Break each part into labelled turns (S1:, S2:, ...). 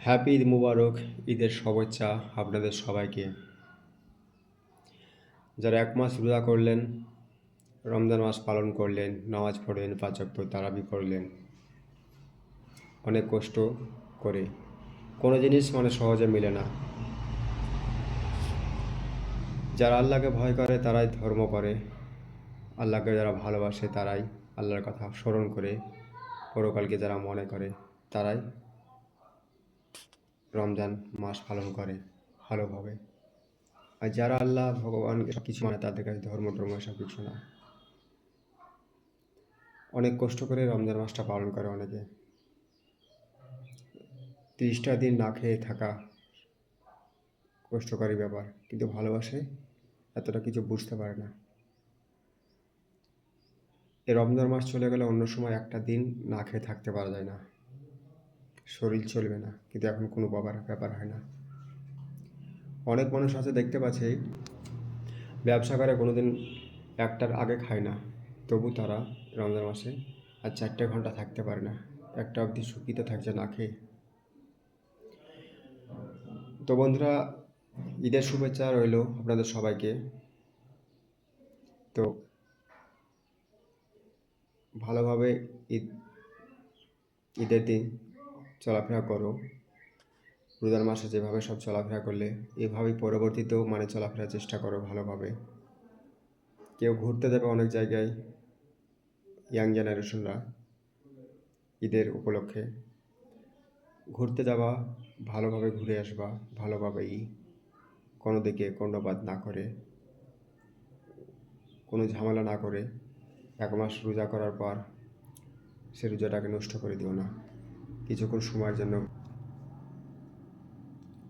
S1: Happy Eid মুবারক। ঈদের শুভেচ্ছা আপনাদের সবাইকে। যারা ১ মাস রোজা করলেন, রমজান মাস পালন করলেন, নামাজ পড়লেন, ৫ ওয়াক্ত তারাবি করলেন, অনেক কষ্ট করে। কোনো জিনিস সহজে মিলে না। যারা আল্লাহকে ভয় করে তারাই ধর্ম করে, আল্লাহকে যারা ভালোবাসে তারাই আল্লাহর কথা স্মরণ করে, পরকালকে যারা মনে করে তারাই রমজান মাস পালন করে ভালোভাবে। আর যারা আল্লাহ ভগবান সব কিছু মানে তাদের কাছে ধর্ম এসব কিছু না। অনেক কষ্ট করে রমজান মাসটা পালন করে অনেকে। 30টা দিন না খেয়ে থাকা কষ্টকারী ব্যাপার, কিন্তু ভালোবাসে এতটা কিছু বুঝতে পারে না। এই রমজান মাস চলে গেলে অন্য সময় একটা দিন না খেয়ে থাকতে পারা যায় না, শরীর চলবে না, কিন্তু এখন কোনো ব্যাপার হয় না। অনেক মানুষ আছে দেখতে পাচ্ছি ব্যবসা করে কোনোদিন 1টার আগে খায় না, তবু তারা রমজান মাসে আর 4টে ঘন্টা থাকতে পারে না, 1টা অবধি শুকিতে থাকছে না খেয়ে। তো বন্ধুরা, ঈদের শুভেচ্ছা রইল আপনাদের সবাইকে। তো ভালোভাবে ঈদের দিন চলাফেরা করো। রোজার মাসে যেভাবে সব চলাফেরা করলে এভাবেই পরবর্তীতেও চলাফেরার চেষ্টা করো ভালোভাবে। কেউ ঘুরতে যাবে অনেক জায়গায়, ইয়াং জেনারেশনরা ঈদের উপলক্ষে ঘুরতে যাবা, ভালোভাবে ঘুরে আসবা, ভালোভাবেই কোনো দিকে কর্ণপাত না করে, কোনো ঝামেলা না করে। 1 মাস রোজা করার পর সে রোজাটাকে নষ্ট করে দিও না। কিছুক্ষণ সময়ের জন্য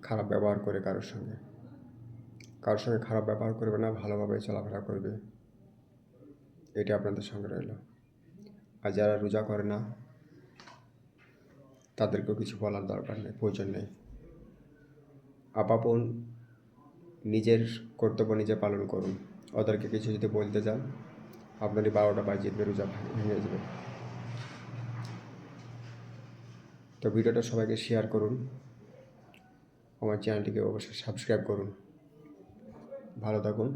S1: খারাপ ব্যবহার করে কারোর সঙ্গে খারাপ ব্যবহার করবে না, ভালোভাবে চলাফেরা করবে। এটা আপনাদের সঙ্গে রইল। আর যারা রোজা করে না তাদেরকেও কিছু বলার দরকার নেই, প্রয়োজন নেই। আপন নিজের কর্তব্য নিজে পালন করুন। ওদেরকে কিছু যদি বলতে যান আপনারই 12টা বাজিয়ে দেবে, রোজা ভেঙে যাবে। তো ভিডিওটা সবাইকে শেয়ার করুন, আমার চ্যানেলটিকে অবশ্যই সাবস্ক্রাইব করুন। ভালো থাকুন।